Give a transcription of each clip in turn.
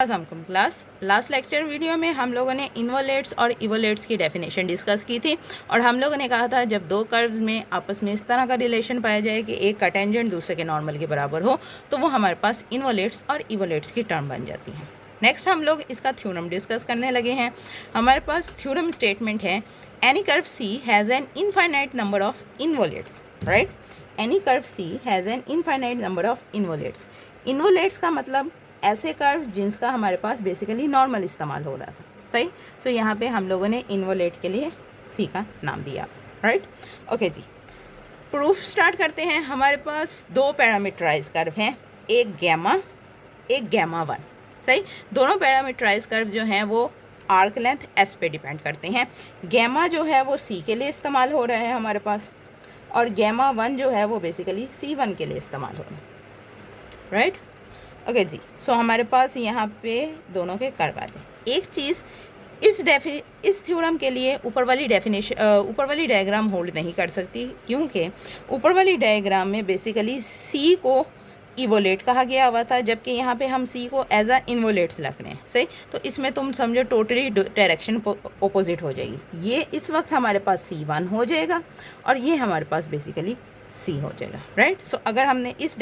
Class last lecture video में हम लोगों ने इन्वोलेट्स और इवोलेट्स की डेफिनेशन डिस्कस की थी और हम लोगों ने कहा था जब दो कर्व्स में आपस में इस तरह का रिलेशन पाया जाए कि एक का टेंजेंट दूसरे के नॉर्मल के बराबर हो तो वो हमारे पास इन्वोलेट्स और इवोलेट्स की टर्म बन जाती हैं। नेक्स्ट हम लोग इसका थ्योरम डिस्कस करने लगे हैं। हमारे पास थ्योरम स्टेटमेंट है any curve C has an infinite number of involutes, right. Any curve C has an infinite number of involutes. Involutes का मतलब ऐसे कर्व जिनका हमारे पास बेसिकली नॉर्मल इस्तेमाल हो रहा था, सही। सो यहाँ पे हम लोगों ने इन्वोलेट के लिए सी का नाम दिया, राइट। ओके जी, प्रूफ स्टार्ट करते हैं। हमारे पास दो पैरामीटराइज कर्व हैं, एक गैमा वन, सही। दोनों पैरामीटराइज कर्व जो हैं वो आर्क लेंथ एस पे डिपेंड करते हैं। गैमा जो है वो सी के लिए इस्तेमाल हो रहा है हमारे पास, और गैमा वन जो है वो बेसिकली सी वन के लिए इस्तेमाल हो रहा है, राइट। ओके जी, सो हमारे पास यहाँ पे दोनों के कर्व आ जाए। एक चीज़ इस थ्योरम के लिए ऊपर वाली डायग्राम होल्ड नहीं कर सकती, क्योंकि ऊपर वाली डायग्राम में बेसिकली सी को इवोलेट कहा गया हुआ था, जबकि यहाँ पे हम सी को एज अ इन्वोलेट्स रख रहे हैं, सही। तो इसमें तुम समझो टोटली डायरेक्शन ओपोजिट हो जाएगी। ये इस वक्त हमारे पास सी वन हो जाएगा और ये हमारे पास बेसिकली सी हो जाएगा, राइट। सो अगर हमने इस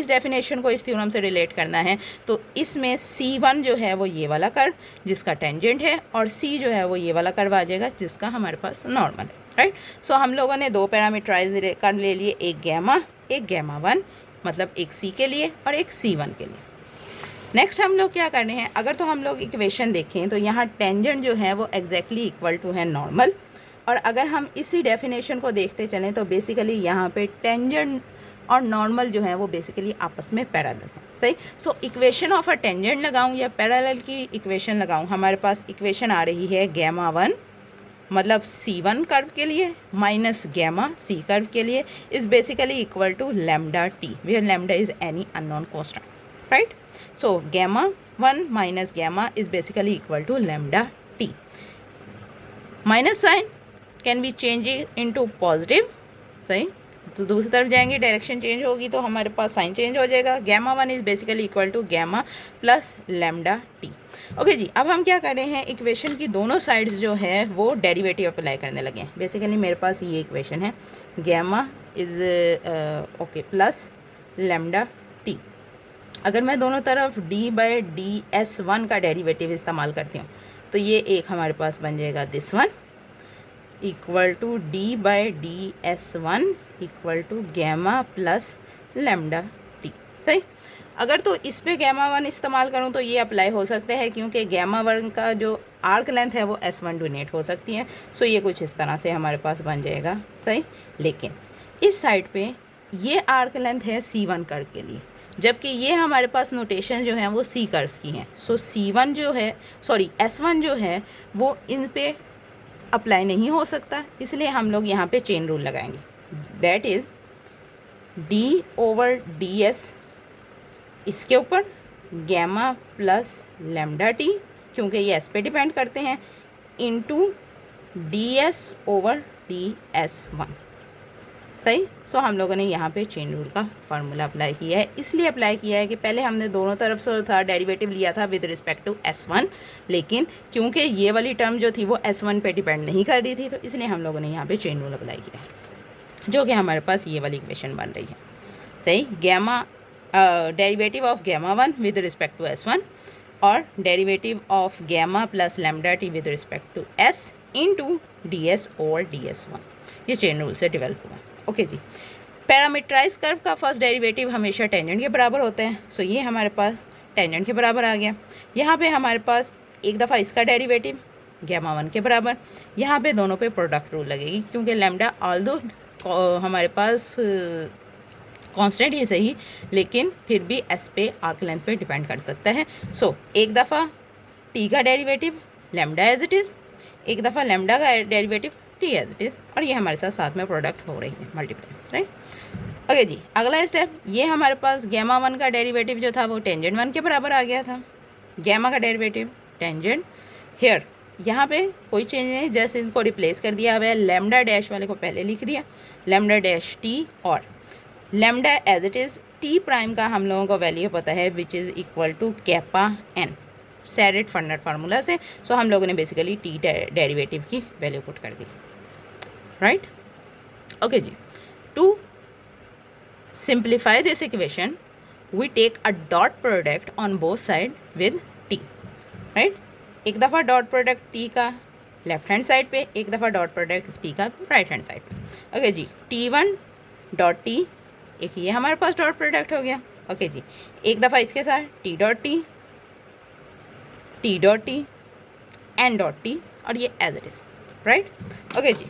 डेफिनेशन को इस थ्योरम से रिलेट करना है तो इसमें सी वन जो है वो ये वाला कर्व जिसका टेंजेंट है, और सी जो है वो ये वाला कर्व आ जाएगा जिसका हमारे पास नॉर्मल है, राइट। सो हम लोगों ने दो पैरामीटराइज कर्व ले लिए, एक गैमा वन, मतलब एक सी के लिए और एक सी वन के लिए। नेक्स्ट हम लोग क्या करने हैं, अगर तो हम लोग इक्वेशन देखें तो यहाँ टेंजेंट जो है वो एग्जैक्टली इक्वल टू है नॉर्मल, और अगर हम इसी डेफिनेशन को देखते चलें तो बेसिकली यहाँ पे टेंजेंट और नॉर्मल जो है वो बेसिकली आपस में पैरेलल है, सही। So equation of a tangent लगाऊं या पैरेलल की इक्वेशन लगाऊं, हमारे पास इक्वेशन आ रही है गैमा वन मतलब सी वन कर्व के लिए माइनस गैमा सी कर्व के लिए is basically equal to lambda T, where lambda is any unknown constant, right. So gamma one minus gamma is basically equal to lambda T. Minus sign can be change into positive, सही। तो दूसरी तरफ जाएंगे, direction change होगी तो हमारे पास sign change हो जाएगा। Gamma one is basically equal to gamma plus lambda t. Okay जी, अब हम क्या कर रहे हैं, इक्वेशन की दोनों साइड्स जो है वो डेरिवेटिव अप्लाई करने लगे हैं। बेसिकली मेरे पास ये इक्वेशन है gamma is okay plus lambda T. अगर मैं दोनों तरफ D by D S one का डेरिवेटिव इस्तेमाल करती हूँ तो ये एक हमारे पास बन जाएगा this one equal to D by D S one equal to gamma plus lambda T, सही। अगर तो इस पे गैमा वन इस्तेमाल करूँ तो ये अप्लाई हो सकता है, क्योंकि गैमा वन का जो आर्क लेंथ है वो एस वन डोनेट हो सकती है। सो ये कुछ इस तरह से हमारे पास बन जाएगा, सही। लेकिन इस साइड पे ये आर्क लेंथ है सी वन कर्व के लिए, जबकि ये हमारे पास नोटेशन जो हैं वो सी कर्व्स की हैं। सो सी वन जो है एस वन जो है वो इन पे अप्लाई नहीं हो सकता, इसलिए हम लोग यहाँ पे चेन रूल लगाएंगे। That is D over d S इसके ऊपर गैमा प्लस लैम्डा टी, क्योंकि ये एस पे डिपेंड करते हैं, into D s over d S one, सही। सो हम लोगों ने यहाँ पे चेन रूल का फार्मूला अप्लाई किया है। इसलिए अप्लाई किया है कि पहले हमने दोनों तरफ से था डेरिवेटिव लिया था with respect to S one, लेकिन क्योंकि ये वाली टर्म जो थी वो एस वन पे डिपेंड नहीं कर रही थी, तो इसलिए हम लोगों ने यहाँ पे चेन रूल अप्लाई किया है, जो कि हमारे पास ये वाली इक्वेशन बन रही है, सही। Gamma derivative of gamma one with respect to S one और derivative of gamma plus lambda t with respect to s into d s over d S one, ये चेन रूल से डेवलप हुआ। Okay जी, parametrize curve का first derivative हमेशा tangent के बराबर होते हैं। सो ये हमारे पास टेंजेंट के बराबर आ गया। यहाँ पे हमारे पास एक दफ़ा इसका डेरिवेटिव गैमा वन के बराबर, यहाँ पे दोनों पे प्रोडक्ट रूल लगेगी, क्योंकि लैम्डा ऑल्दो हमारे पास कांस्टेंट ही सही, लेकिन फिर भी एस पे आर्क लेंथ पे डिपेंड कर सकता है। सो एक दफ़ा टी का derivative lambda as it is, एक दफ़ा लैम्डा का derivative T as it is, और ये हमारे साथ में प्रोडक्ट हो रही है मल्टीप्लाई, राइट। ओके जी, अगला स्टेप, ये हमारे पास गैमा वन का डेरिवेटिव जो था वो टेंजेंट वन के बराबर आ गया था। गैमा का डेरिवेटिव टेंजेंट हेयर, यहाँ पे कोई चेंज नहीं, जैसे इसको रिप्लेस कर दिया हुआ है। लैम्डा डैश वाले को पहले लिख दिया, लैम्डा डैश टी, और lambda as it is t prime का हम लोगों को वैल्यू पता है which is equal to kappa n Serret Frenet formula से। सो हम लोगों ने बेसिकली टी डेरिवेटिव की वैल्यू पुट कर दी, राइट। ओके जी, to simplify this equation we take a dot product on both side with t, right. एक दफ़ा डॉट प्रोडक्ट टी का लेफ्ट हैंड साइड पे, एक दफ़ा डॉट प्रोडक्ट टी का राइट हैंड साइड पे। ओके जी, टी1 डॉट टी, एक ये हमारे पास डॉट प्रोडक्ट हो गया। ओके जी, एक दफ़ा इसके साथ t dot t, t dot t, n dot t, और ये as it is, right. Okay जी,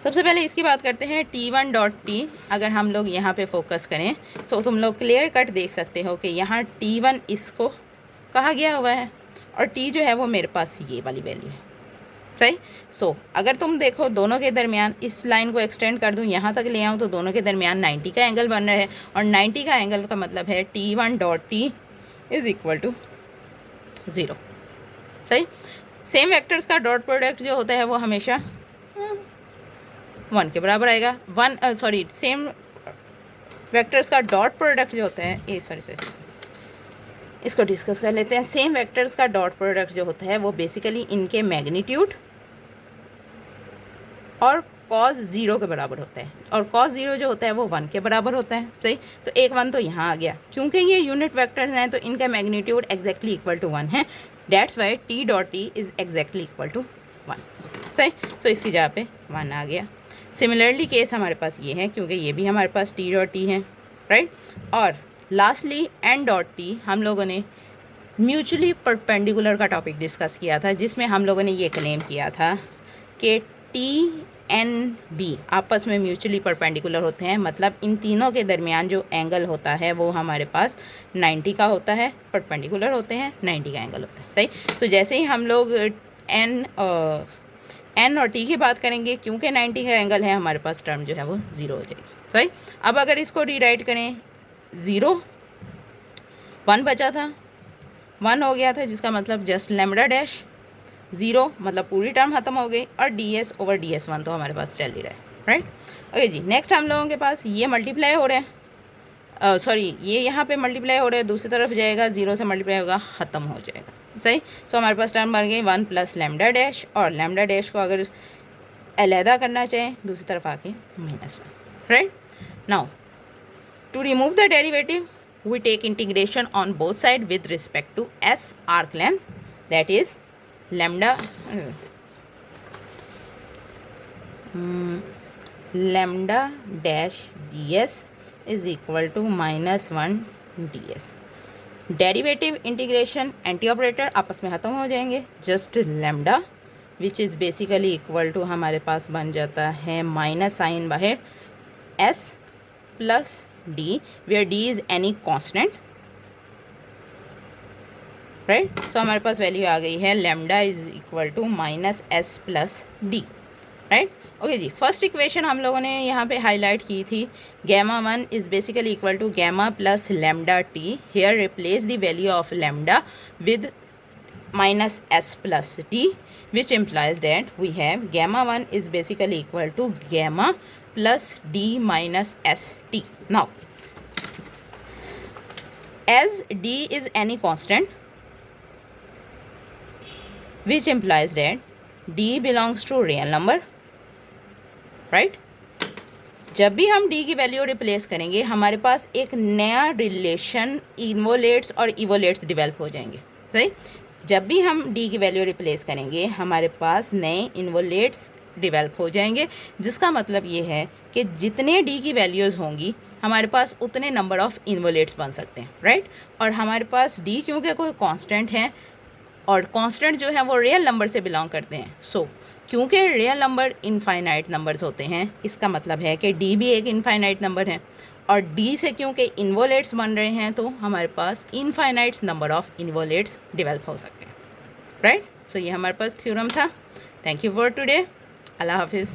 सबसे पहले इसकी बात करते हैं T1 डॉट टी। अगर हम लोग यहाँ पे फोकस करें तो तुम लोग क्लियर कट देख सकते हो कि यहाँ T1 इसको कहा गया हुआ है और T जो है वो मेरे पास ये वाली वैल्यू है, सही। सो अगर तुम देखो दोनों के दरमियान, इस लाइन को एक्सटेंड कर दूँ यहाँ तक ले आऊँ तो दोनों के दरमियान 90 का एंगल बन रहा है, और 90 का एंगल का मतलब है T1 dot T is equal to 0, सही। सेम वेक्टर्स का डॉट प्रोडक्ट जो होता है वो हमेशा 1 के बराबर आएगा। सेम वेक्टर्स का डॉट प्रोडक्ट जो होता है, इसको डिस्कस कर लेते हैं। सेम वेक्टर्स का डॉट प्रोडक्ट जो होता है वो बेसिकली इनके मैग्नीट्यूड और cos 0 के बराबर होता है, और cos 0 जो होता है वो 1 के बराबर होता है, सही। तो एक 1 तो यहाँ आ गया, क्योंकि ये यूनिट वेक्टर्स हैं तो इनका मैग्नीट्यूड एग्जैक्टली इक्वल टू 1 है, that's why T dot T is exactly equal to 1, सही। सो इसकी जगह पे 1 आ गया। सिमिलरली केस हमारे पास ये है, क्योंकि ये भी हमारे पास टी डॉट टी है, राइट। और लास्टली एन डॉट टी, हम लोगों ने म्यूचुअली परपेंडिकुलर का टॉपिक डिस्कस किया था, जिसमें हम लोगों ने ये क्लेम किया था कि टी एन बी आपस में म्यूचुअली परपेंडिकुलर होते हैं, मतलब इन तीनों के दरमियान जो एंगल होता है वो हमारे पास 90 का होता है, परपेंडिकुलर होते हैं, 90 का एंगल होता है, सही। तो जैसे ही हम लोग एन और टी की बात करेंगे, क्योंकि 90 का एंगल है, हमारे पास टर्म जो है वो 0 हो जाएगी, सही। अब अगर इसको रीराइट करें, 0 1 बचा था, 1 हो गया था, जिसका मतलब जस्ट लैम्डा डैश 0, मतलब पूरी टर्म ख़त्म हो गई, और ds ओवर ds1 तो हमारे पास चल ही रहा है, राइट। ओके जी, नेक्स्ट हम लोगों के पास ये मल्टीप्लाई हो रहे हैं, ये यहाँ पे मल्टीप्लाई हो रहे हैं, दूसरी तरफ जाएगा, 0 से मल्टीप्लाई होगा, ख़त्म हो जाएगा, सही। सो हमारे पास टर्म बन गई 1 प्लस लैम्डा डैश, और लैम्डा डैश को अगर अलहदा करना चाहें दूसरी तरफ आके -1, right. Now to remove the derivative we take integration on both side with respect to s arc length, that is lambda lambda dash ds is equal to -1 ds। Derivative integration anti operator आपस में ख़त्म हो जाएंगे, just lambda which is basically equal to हमारे पास बन जाता है माइनस साइन बाहर s plus d, where d is any constant, right। so हमारे पास वैल्यू आ गई है lambda is equal to -s plus d, right। Okay जी, फर्स्ट इक्वेशन हम लोगों ने यहाँ पे हाईलाइट की थी, gamma 1 is basically equal to gamma plus lambda t। here replace the value of lambda with -s plus d, which implies that we have gamma 1 is basically equal to gamma plus d minus s t। now as d is any constant, which implies that d belongs to real number, right। जब भी हम d की value replace करेंगे हमारे पास एक नया relation इन्वोलेट्स और इवोलेट्स develop हो जाएंगे, राइट। जब भी हम d की वैल्यू रिप्लेस करेंगे हमारे पास नए इन्वोलेट्स डेवलप हो जाएंगे, जिसका मतलब ये है कि जितने d की वैल्यूज़ होंगी हमारे पास उतने नंबर ऑफ़ इन्वोलेट्स बन सकते हैं, राइट। और हमारे पास d क्योंकि कोई कांस्टेंट है और कांस्टेंट जो है वो रियल नंबर से बिलोंग करते हैं, सो क्योंकि रियल नंबर इनफाइनाइट नंबर्स होते हैं, इसका मतलब है कि d भी एक इनफाइनाइट नंबर है, और d से क्योंकि इन्वोलेट्स बन रहे हैं तो हमारे पास infinites number of involutes develop हो सकते हैं, राइट। सो ये हमारे पास थ्योरम था। Thank you for today. अल्लाह हाफिज़।